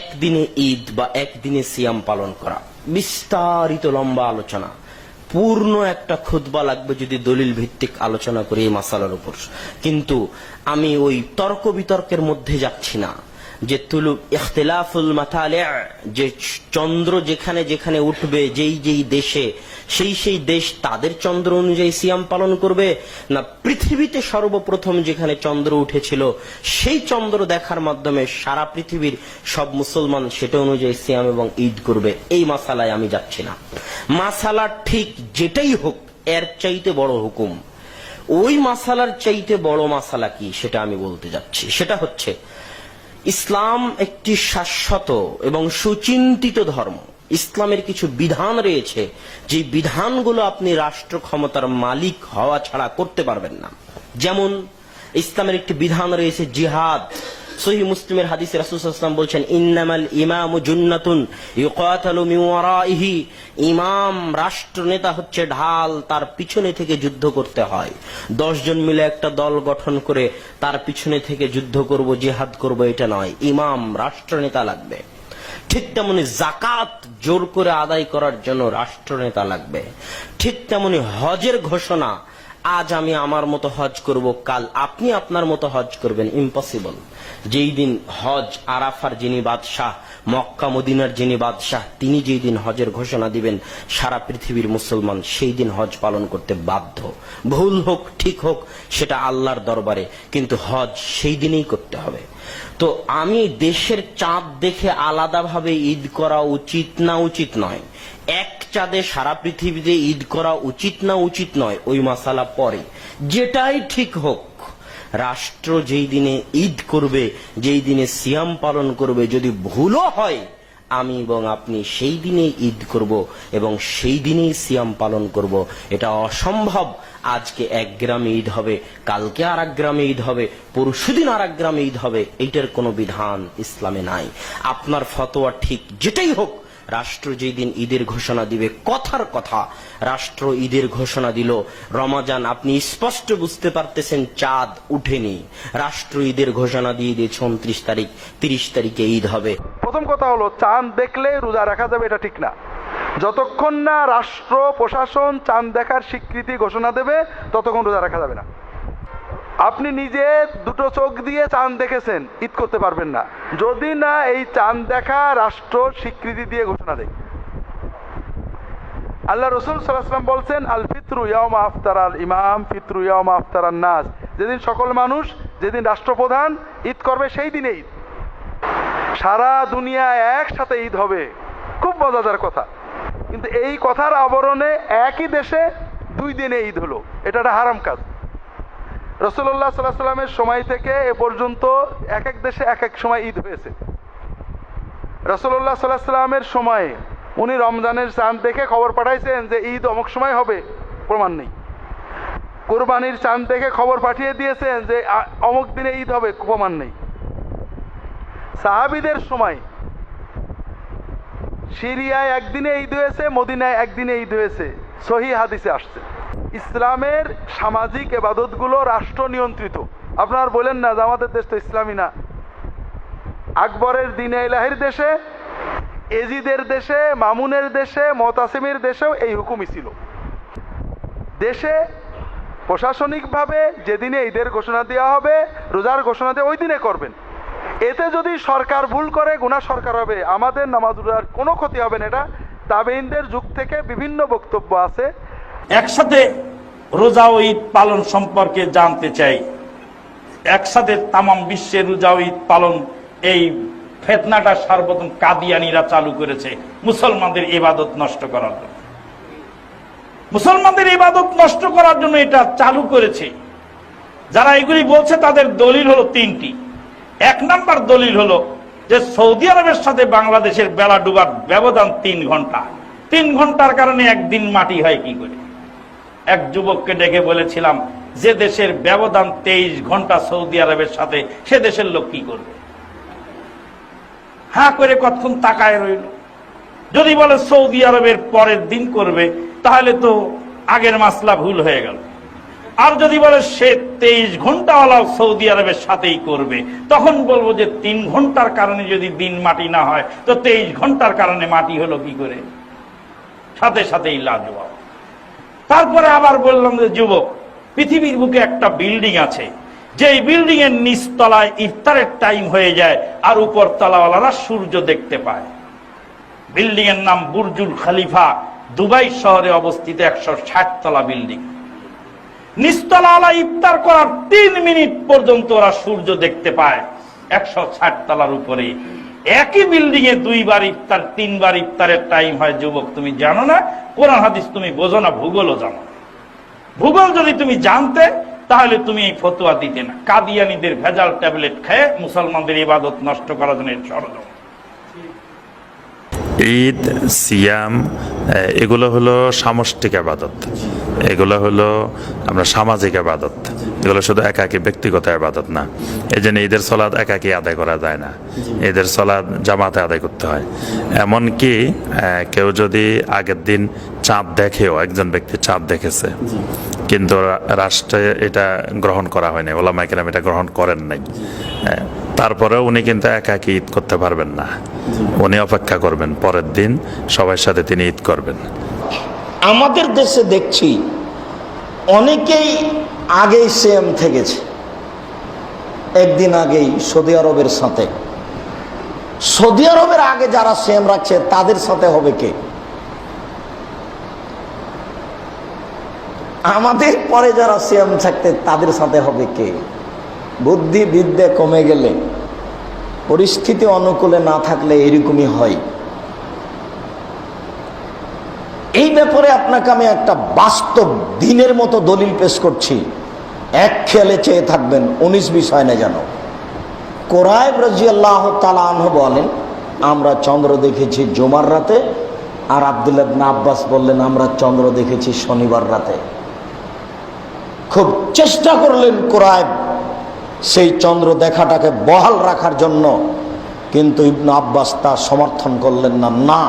একদিনে ঈদ বা একদিনে সিয়াম পালন করা, বিস্তারিত লম্বা আলোচনা, পূর্ণ একটা খুতবা লাগবে যদি দলিল ভিত্তিক আলোচনা করি এই মাসালার উপর। কিন্তু আমি ওই তর্ক বিতর্কের মধ্যে যাচ্ছি না যে ইখতিলাফুল মাতালি', যে চন্দ্র যেখানে যেখানে উঠবে যেই যেই দেশে সেই দেশ তাদের চন্দ্র অনুযায়ী সিয়াম পালন করবে, না পৃথিবীতে সর্বপ্রথম যেখানে চন্দ্র উঠেছিল সেই চন্দ্র দেখার মাধ্যমে সারা পৃথিবীর সব মুসলমান সেটা অনুযায়ী সিয়াম এবং ঈদ করবে। এই মাসালায় আমি যাচ্ছি না। মাসালা ঠিক যেটাই হোক, এর চাইতে বড় হুকুম, ওই মাসালার চাইতে বড় মাসালা কি সেটা আমি বলতে যাচ্ছি। সেটা হচ্ছে ইসলাম একটি শাশ্বত এবং সুচিন্তিত ধর্ম। ইসলামের কিছু বিধান রয়েছে যে বিধানগুলো আপনি রাষ্ট্র ক্ষমতার মালিক হওয়া ছাড়া করতে পারবেন না। যেমন ইসলামের একটি বিধান রয়েছে জিহাদ। সহিহ মুসলিমের হাদিসে রাসূল সাল্লাল্লাহু আলাইহি ওয়াসাল্লাম বলছেন, ইন্নামাল ইমামু জুন্নাতুন ইউকাতালু মিন ওয়ারাইহি। ইমাম রাষ্ট্রনেতা হচ্ছে ঢাল, তার পিছনে থেকে যুদ্ধ করতে হয়। 10 জন মিলে একটা দল গঠন করে তার পিছনে থেকে যুদ্ধ করব, জিহাদ করব, এটা নয়। ইমাম রাষ্ট্রনেতা লাগবে। ঠিক তেমনি যাকাত জোর করে আদায় করার জন্য রাষ্ট্রনেতা লাগবে। ঠিক তেমনি হজের ঘোষণা, আজ আমি আমার মতো হজ করব, কাল আপনি আপনার মতো হজ করবেন, ইম্পসিবল। যেই দিন হজ আরাফার যিনি বাদশাহ, মক্কা মদিনার যিনি বাদশাহ, তিনি যেই দিন হজের ঘোষণা দিবেন সারা পৃথিবীর মুসলমান সেই দিন হজ পালন করতে বাধ্য। ভুল হোক ঠিক হোক সেটা আল্লাহর দরবারে, কিন্তু হজ সেই দিনেই করতে হবে। তো আমি দেশের চাঁদ দেখে আলাদাভাবে ঈদ করা উচিত না উচিত নয়, এক চাঁদে সারা পৃথিবীতে ঈদ করা উচিত না উচিত নয়, ওই মাসালা পরে। যেটাই ঠিক হোক, রাষ্ট্র যেই দিনে ঈদ করবে, যেই দিনে সিয়াম পালন করবে, যদি ভুলও হয় আমি এবং আপনি সেই দিনে ঈদ করব এবং সেই দিনেই সিয়াম পালন করব। এটা অসম্ভব আজকে এক গ্রামে ঈদ হবে, কালকে আর এক গ্রামে ঈদ হবে, পরশুদিন আর এক গ্রামে ঈদ হবে, এইটার কোনো বিধান ইসলামে নাই। আপনার ফতোয়া ঠিক যেটাই হোক, রাষ্ট্র যেই দিন ঈদের ঘোষণা দিবে, কথার কথা রাষ্ট্র ঈদের ঘোষণা দিল রমজান, আপনি স্পষ্ট বুঝতে পারতেছেন চাঁদ উঠেনি, রাষ্ট্র ঈদের ঘোষণা দিয়ে দিয়েছে 29 তারিখ, 30 তারিখে ঈদ হবে। প্রথম কথা হলো, চাঁদ দেখলে রোজা রাখা যাবে এটা ঠিক না। যতক্ষণ না রাষ্ট্র প্রশাসন চাঁদ দেখার স্বীকৃতি ঘোষণা দেবে ততক্ষণ রোজা রাখা যাবে না। আপনি নিজে দুটো চোখ দিয়ে চাঁদ দেখেছেন, ঈদ করতে পারবেন না যদি না এই চাঁদ দেখা রাষ্ট্র স্বীকৃতি দিয়ে ঘোষণা দেয়। আল্লাহ রসুল সাল্লাল্লাহু আলাইহি ওয়াসাল্লাম বলছেন, আল ফিতরু ইয়াউমা আফতারাল ইমাম ফিতরু ইয়াউমা আফতারান নাস। যেদিন সকল মানুষ, যেদিন রাষ্ট্রপ্রধান ঈদ করবে সেই দিনে ঈদ। সারা দুনিয়া একসাথে ঈদ হবে, খুব মজাদার কথা। কিন্তু এই কথার আবরণে একই দেশে 2 দিনে ঈদ হলো, এটা একটা হারাম কাজ। রাসূলুল্লাহ সাল্লাল্লাহু আলাইহি ওয়াসাল্লামের সময় থেকে এ পর্যন্ত এক এক দেশে এক এক সময় ঈদ হয়েছে। রাসূলুল্লাহ সাল্লাল্লাহু আলাইহি ওয়াসাল্লামের সময়ে উনি রমজানের চাঁদ দেখে খবর পাঠাইছেন যে ঈদ অমুক সময় হবে, প্রমাণ নেই। কুরবানির চাঁদ দেখে খবর পাঠিয়ে দিয়েছেন যে অমুক দিনে ঈদ হবে, প্রমাণ নেই। সাহাবীদের সময় সিরিয়ায় একদিনে ঈদ হয়েছে, মদিনায় একদিনে ঈদ হয়েছে, সহিহ হাদিসে আসছে। ইসলামের সামাজিক ইবাদতগুলো রাষ্ট্র নিয়ন্ত্রিত। আপনার বলেন না যে আমাদের দেশ তো ইসলামী না। আকবরের দিনে ইলাহির দেশে, এজিদের দেশে, মামুনের দেশে, মুতাসিমের দেশেও এই হুকুমই ছিল। দেশে প্রশাসনিকভাবে যেদিনে ঈদের ঘোষণা দেওয়া হবে, রোজার ঘোষণা দিয়ে ওই দিনে করবেন। এতে যদি সরকার ভুল করে গুনাহ সরকার হবে, আমাদের নামাজ রোজার কোনো ক্ষতি হবে না। এটা তাবেঈনদের যুগ থেকে বিভিন্ন বক্তব্য আছে। একসাথে রোজা ও ঈদ পালন সম্পর্কে জানতে চাই। একসাথে তামাম বিশ্বের রোজা ও ঈদ পালন, এই ফিতনাটা সর্বপ্রথম কাদিয়ানীরা চালু করেছে মুসলমানদের ইবাদত নষ্ট করার জন্য। মুসলমানদের ইবাদত নষ্ট করার জন্য এটা চালু করেছে। যারা এগুলি বলছে তাদের দলিল হলো 3টি। 1 নাম্বার দলিল হলো যে সৌদি আরবের সাথে বাংলাদেশের বেলা ডুবার ব্যবধান 3 ঘন্টা। 3 ঘন্টার কারণে একদিন মাটি হয় কি করে? এক যুবককে ডেকে বলেছিলাম, যে দেশের ব্যবধান 23 ঘন্টা সৌদি আরবের সাথে, সে দেশের লোক কি করবে? হ্যাঁ করে কতক্ষণ তাকায় রইল। যদি বলে সৌদি আরবের পরের দিন করবে, তাহলে তো আগের মাসলা ভুল হয়ে গেল। আর যদি বলে সে 23 ঘন্টাওয়ালা সৌদি আরবের সাথেই করবে, তখন বলবো যে 3 ঘন্টার কারণে যদি দিন মাটি না হয় তো 23 ঘন্টার কারণে মাটি হলো কি করে? সাথে সাথেই লাজবাব। তারপরে আবার বললাম যে যুবক, পৃথিবীর বুকে একটা বিল্ডিং আছে, যে বিল্ডিং এর নিচতলায় ইফতারের টাইম হয়ে যায় আর উপর তলাওয়ালারা সূর্য দেখতে পায়। বিল্ডিং এর নাম বুর্জুল খলিফা, দুবাই শহরে অবস্থিত 160 তলা বিল্ডিং। নিচতলাওয়ালা ইফতার করার 3 মিনিট পর্যন্ত ওরা সূর্য দেখতে পায় 160 তলার উপরে। একই বিল্ডিং এ 2 বার ইফতার 3 বার ইফতারের টাইম হয়। যুবক, তুমি জানো না? কোরআন হাদিস তুমি বোঝো না, ভূগোলও জানো। ভূগোল যদি তুমি জানতে তাহলে তুমি এই ফতোয়া দিতে না। কাদিয়ানীদের ভেজাল ট্যাবলেট খেয়ে মুসলমানদের ইবাদত নষ্ট করার জন্য ষড়যন্ত্র। ঈদ, সিয়াম এগুলো হলো সামষ্টিক আবাদত, এগুলো হলো আমরা সামাজিক আবাদত, এগুলো শুধু একাকী ব্যক্তিগত আবাদত না। এই জন্য ঈদের সলাৎ একাকী আদায় করা যায় না, ঈদের সলাৎ জামাতে আদায় করতে হয়। এমনকি কেউ যদি আগের দিন চাঁদ দেখেও, একজন ব্যক্তি চাঁদ দেখেছে কিন্তু রাষ্ট্রে এটা গ্রহণ করা হয়নি, ওলামায়ে কেরাম এটা গ্রহণ করেন নাই, তারপরেও উনি কিন্তু একাকী ঈদ করতে পারবেন না, উনি অপেক্ষা করবেন, পরের দিন সবার সাথে তিনি ঈদ করবেন। আমাদের দেশে দেখছি অনেকেই আগেই সিএম থেকেছে, একদিন আগেই সৌদি আরবের সাথে। সৌদি আরবের আগে যারা সিএম রাখছে তাদের সাথে হবে কে? আমাদের পরে যারা সিএম থাকতে তাদের সাথে হবে কে? বুদ্ধি বিদ্যে কমে গেলে, পরিস্থিতি অনুকূলে না থাকলে এরকমই হয়। এই ব্যাপারে আপনাকে আমি একটা বাস্তব দিনের মতো দলিল পেশ করছি, এক খেয়ালে চেয়ে থাকবেন, 19 বিষয় না যেন। কোরাইব রাদিয়াল্লাহু তাআলা আনহু বলেন, আমরা চন্দ্র দেখেছি জুমার রাতে, আর আব্দুল্লাহ ইবনে আব্বাস বললেন আমরা চন্দ্র দেখেছি শনিবার রাতে। খুব চেষ্টা করলেন কোরাইব সেই চন্দ্র দেখাটাকে বহাল রাখার জন্য, কিন্তু ইবনে আব্বাস তা সমর্থন করলেন না। না,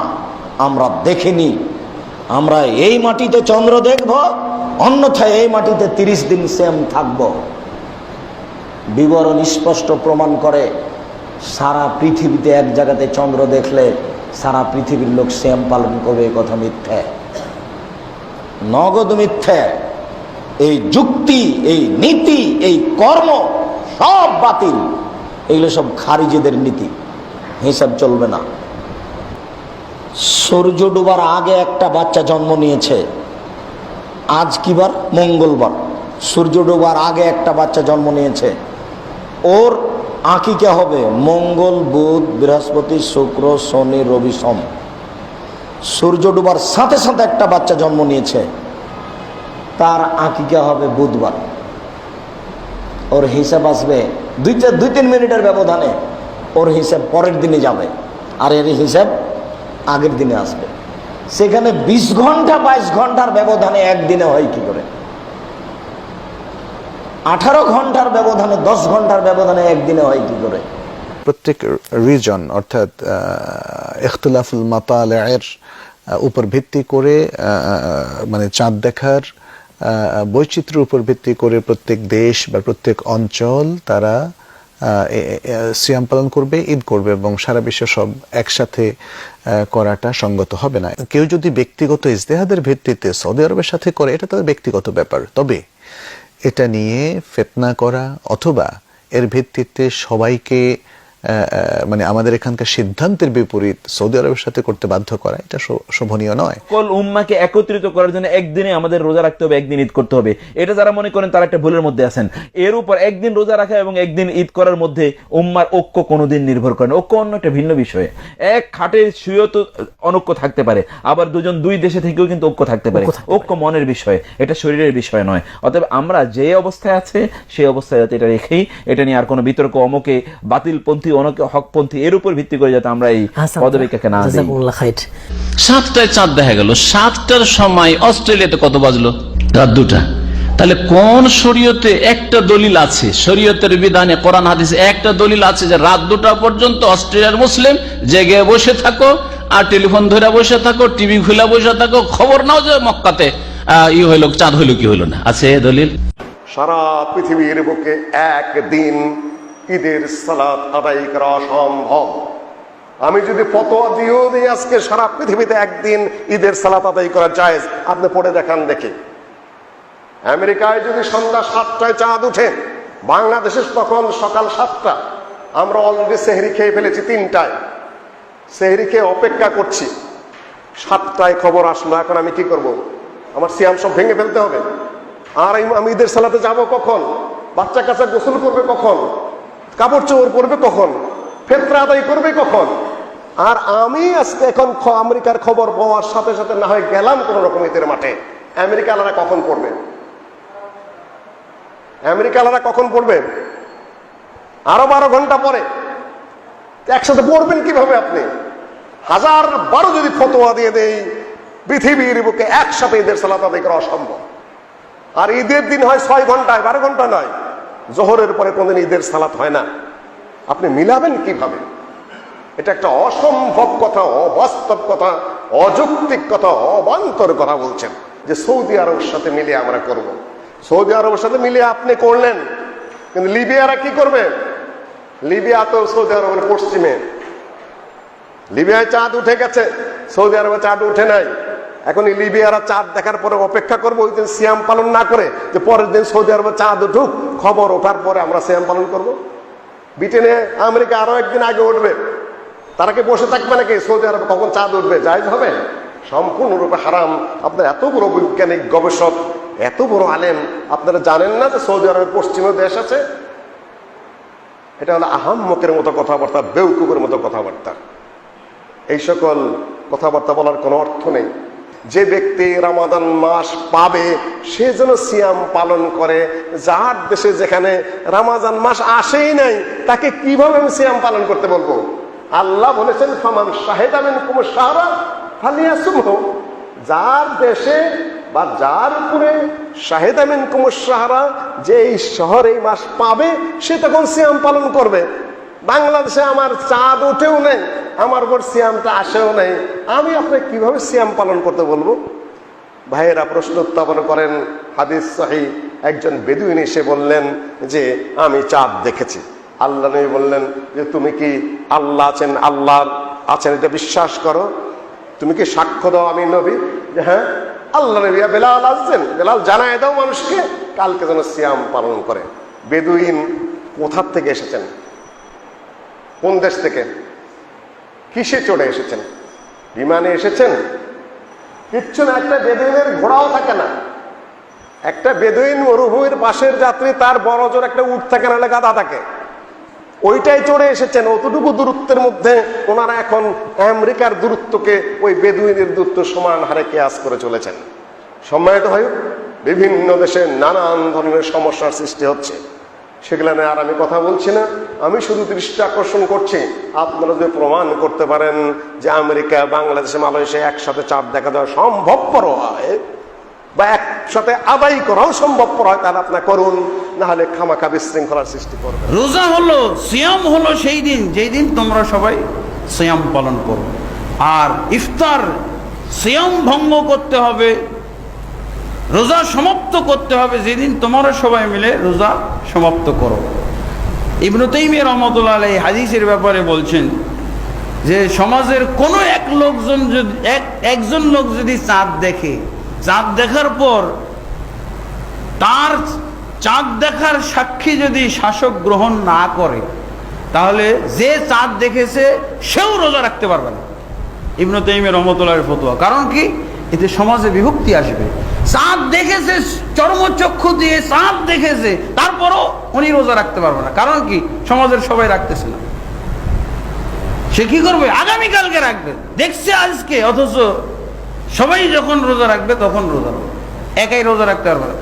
আমরা দেখিনি, আমরা এই মাটিতে চন্দ্র দেখব, অন্যথায় এই মাটিতে 30 দিন সিয়াম থাকব। বিবরণ স্পষ্ট প্রমাণ করে সারা পৃথিবীতে এক জায়গাতে চন্দ্র দেখলে সারা পৃথিবীর লোক সিয়াম পালন করবে, এই কথা মিথ্যে, নগদ মিথ্যে। এই যুক্তি, এই নীতি, এই কর্ম সব বাতিল, এগুলো সব খারিজিদের নীতি, হিসাব চলবে না। সূর্য ডুবার আগে একটা বাচ্চা জন্ম নিয়েছে, আজ কি বার? মঙ্গলবার। সূর্য ডুবার আগে একটা বাচ্চা জন্ম নিয়েছে, ওর আকিকা হবে মঙ্গল, বুধ, বৃহস্পতি, শুক্র, শনি, রবি, সোম। সূর্য ডুবার সাথে সাথে একটা বাচ্চা জন্ম নিয়েছে, তার আকিকা হবে বুধবার। ওর হিসাব আসবে 2-3 মিনিটের ব্যবধানে, ওর হিসাব পরের দিনে যাবে, আর এর হিসাব আগের দিনে আসবে। সেখানে 20 ঘন্টা 22 ঘন্টার ব্যবধানে একদিনে হয় কি করে? 18 ঘন্টার ব্যবধানে, 10 ঘন্টার ব্যবধানে একদিনে হয় কি করে? প্রত্যেক রিজন অর্থাৎ ইখতিলাফুল মাতালি'র উপর ভিত্তি করে, মানে চাঁদ দেখার বৈচিত্র্যের উপর ভিত্তি করে প্রত্যেক দেশ বা প্রত্যেক অঞ্চল তারা সিয়াম পালন করবে, ঈদ করবে, এবং সারা বিশ্ব সব একসাথে করাটা সঙ্গত হবে না। কেউ যদি ব্যক্তিগত ইজতেহাদের ভিত্তিতে সৌদি আরবের সাথে করে, এটা তাদের ব্যক্তিগত ব্যাপার। তবে এটা নিয়ে ফিতনা করা অথবা এর ভিত্তিতে সবাইকে মানে আমাদের এখানকার সিদ্ধান্তের বিপরীত সৌদি আরবের সাথে করতে বাধ্য করা, এটা শোভনীয় নয়। সকল উম্মাকে একত্রিত করার জন্য একদিনে আমাদের রোজা রাখতে হবে, একদিন ঈদ করতে হবে, এটা যারা মনে করেন তারা একটা ভুলের মধ্যে আছেন। এর উপর একদিন রোজা রাখা এবং একদিন ঈদ করার মধ্যে উম্মার ঐক্য কোনোদিন নির্ভর করে না। ঐক্য অন্য একটা ভিন্ন বিষয়। এক খাটে শুয়েও তো অনৈক্য থাকতে পারে, আবার দুই দেশে থেকেও কিন্তু ঐক্য থাকতে পারে। ঐক্য মনের বিষয়, এটা শরীরের বিষয় নয়। অতএব আমরা যে অবস্থায় আছে সেই অবস্থায় যাতে এটা রেখেই, এটা নিয়ে আর কোনো বিতর্ক, অমুকে বাতিলপন্থী অনেকে হকপন্থী, এর উপর ভিত্তি করে যাতে আমরা এই পদবিকাকে না দিই। 7টায় চাঁদ দেখা গেল, 7টার সময় অস্ট্রেলিয়াতে কত বাজলো? রাত 2টা। তাহলে কোন শরীয়তে একটা দলিল আছে, শরীয়তের বিধানে কোরআন হাদিসে একটা দলিল আছে যে রাত 2টা পর্যন্ত অস্ট্রেলিয়ার মুসলিম জেগে বসে থাকো, আর টেলিফোন ধরে বসে থাকো, টিভি খুলে বসে থাকো, খবর নাও যে মক্কাতে হইলো চাঁদ হইলো কি হইলো না? আছে দলিল? সারা পৃথিবীর বুকে একদিন ঈদের সালাত আদায় করা অসম্ভব। আমি যদি ফতোয়া দিয়েও দিই আজকে সারা পৃথিবীতে একদিন ঈদের সালাত আদায় করা জায়েজ, আপনি পড়ে দেখান দেখি। আমেরিকায় যদি সন্ধ্যা 7টায় চাঁদ উঠে, বাংলাদেশে তখন সকাল 7টা, আমরা অলরেডি সেহরি খেয়ে ফেলেছি 3টায়, সেহরি খেয়ে অপেক্ষা করছি, 7টায় খবর আসলো, এখন আমি কি করব? আমার সিয়াম সব ভেঙে ফেলতে হবে। আর আমি ঈদের সালাতে যাব কখন? বাচ্চা কাচ্চা গোসল করবে কখন? কাপড় চোপড় পরবে কখন? ফিতরা আদায় করবে কখন? আর আমি আজকে এখন আমেরিকার খবর পাওয়ার সাথে সাথে না হয় গেলাম কোন রকম ঈদের মাঠে, আমেরিকানরা কখন পড়বে? আমেরিকানরা কখন পড়বে? আরো 12 ঘন্টা পরে। একসাথে পড়বেন কিভাবে আপনি? 1012 যদি ফতোয়া দিয়ে দেই, পৃথিবীর বুকে একসাথে ঈদের সালাত আদায় করা অসম্ভব। আর ঈদের দিন হয় 6 ঘন্টায়, 12 ঘন্টা নয়। জোহরের পরে কোনদিন ঈদের সালাত হয় না। আপনি মিলাবেন কিভাবে? এটা একটা অসম্ভব কথা, অবাস্তব কথা, অযৌক্তিক কথা, অবান্তর কথা বলছেন যে সৌদি আরবের সাথে মিলিয়ে আমরা করব। সৌদি আরবের সাথে মিলিয়ে আপনি করলেন, কিন্তু লিবিয়ারা কি করবে? লিবিয়া তো সৌদি আরবের পশ্চিমে। লিবিয়ায় চাঁদ উঠে গেছে, সৌদি আরবে চাঁদ উঠে নাই। এখন এই লিবিয়ারা চাঁদ দেখার পরে অপেক্ষা করবো ওই দিন সিয়াম পালন না করে, যে পরের দিন সৌদি আরবে চাঁদ উঠুক, খবর ওঠার পরে আমরা সিয়াম পালন করব। ব্রিটেনে, আমেরিকা আরো একদিন আগে উঠবে, তারা কি বসে থাকবে নাকি? সৌদি আরবে কখন চাঁদ উঠবে জায়েজ হবে? সম্পূর্ণরূপে হারাম। আপনার এত বড় বৈজ্ঞানিক গবেষক, এত বড় আলেম, আপনারা জানেন না যে সৌদি আরবের পশ্চিমে দেশ আছে? এটা হলো আহাম্মকের মতো কথাবার্তা, বেউকুবের মতো কথাবার্তা। এই সকল কথাবার্তা বলার কোনো অর্থ নেই। যে ব্যক্তি রমাদান মাস পাবে সে যেন সিয়াম পালন করে। যার দেশে যেখানে রমাদান মাস আসেই নাই, তাকে কিভাবে আমি সিয়াম পালন করতে বলবো? আল্লাহ বলেছেন ফামান শাহিদা মিনকুম শাহরা ফালিয়াসুমহু। যার দেশে বা যার উপরে শাহিদা মিনকুম শাহরা, যে এই শহরে এই মাস পাবে, সে তখন সিয়াম পালন করবে। বাংলাদেশে আমার চাঁদ উঠেও নেই, আমার উপর সিয়ামটা আসেও নেই, আমি আপনাকে কিভাবে সিয়াম পালন করতে বলবো? ভাইয়েরা প্রশ্ন উত্থাপন করেন, হাদিস সহিহ, একজন বেদুইন এসে বললেন যে আমি চাঁদ দেখেছি। আল্লাহ নবী বললেন যে তুমি কি আল্লাহ আছেন, আল্লাহ আছেন এটা বিশ্বাস করো? তুমি কি সাক্ষ্য দাও আমি নবী যে হ্যাঁ আল্লাহ নবী? বেলাল আসছেন, বেলাল জানায় দাও মানুষকে কালকে যেন সিয়াম পালন করে। বেদুইন কোথার থেকে এসেছেন? কোন দেশ থেকে? কিসে চড়ে এসেছেন? বিমানে এসেছেন? কিচ্ছু না। একটা বেদুইনের ঘোড়াও থাকে না। একটা বেদুইন মরুভূমির পাশের যাত্রী, তার বড় জোর একটা উট থাকে না, গাধা থাকে, ওইটাই চড়ে এসেছেন। অতটুকু দূরত্বের মধ্যে ওনারা এখন আমেরিকার দূরত্বকে ওই বেদুইনের দূরত্ব সমান হারে কেয়াস করে চলেছেন। সম্মানিত হয়, বিভিন্ন দেশে নানান ধরনের সমস্যার সৃষ্টি হচ্ছে, সেগুলো নিয়ে আর আমি কথা বলছি না। আমি শুধু দৃষ্টি আকর্ষণ করছি, আপনারা যদি প্রমাণ করতে পারেন যে আমেরিকা, বাংলাদেশে, মালয়েশিয়া একসাথে চাঁদ দেখা দেওয়া সম্ভবপর হয় বা একসাথে আদায় করাও সম্ভবপর হয়, তাহলে আপনার করুন, না হলে খামাখা বিশৃঙ্খলার সৃষ্টি করবেন। রোজা হলো, সিয়াম হলো সেই দিন যেই দিন তোমরা সবাই সিয়াম পালন করো। আর ইফতার, সিয়াম ভঙ্গ করতে হবে, রোজা সমাপ্ত করতে হবে যেদিন তোমরা সবাই মিলে রোজা সমাপ্ত করো। ইবনে তাইমিয়া রাহমাতুল্লাহ আলাইহি হাদিসের ব্যাপারে বলছেন যে সমাজের কোনো একজন লোক যদি চাঁদ দেখে, চাঁদ দেখার পর তার চাঁদ দেখার সাক্ষী যদি শাসক গ্রহণ না করে, তাহলে যে চাঁদ দেখেছে সেও রোজা রাখতে পারবে না। ইবনে তাইমিয়া রাহমাতুল্লাহর ফতোয়া। কারণ কি? এতে সমাজে বিভক্তি আসবে। চাঁদ দেখেছে, চর্মচক্ষু দিয়ে চাঁদ দেখেছে, তারপরও উনি রোজা রাখতে পারবে না। কারণ কি? সমাজের সবাই রাখতেছে না। সে কি করবে? আগামীকালকে রাখবে, দেখছে আজকে, অথচ সবাই যখন রোজা রাখবে তখন রোজা রাখবে, একাই রোজা রাখতে পারবে না।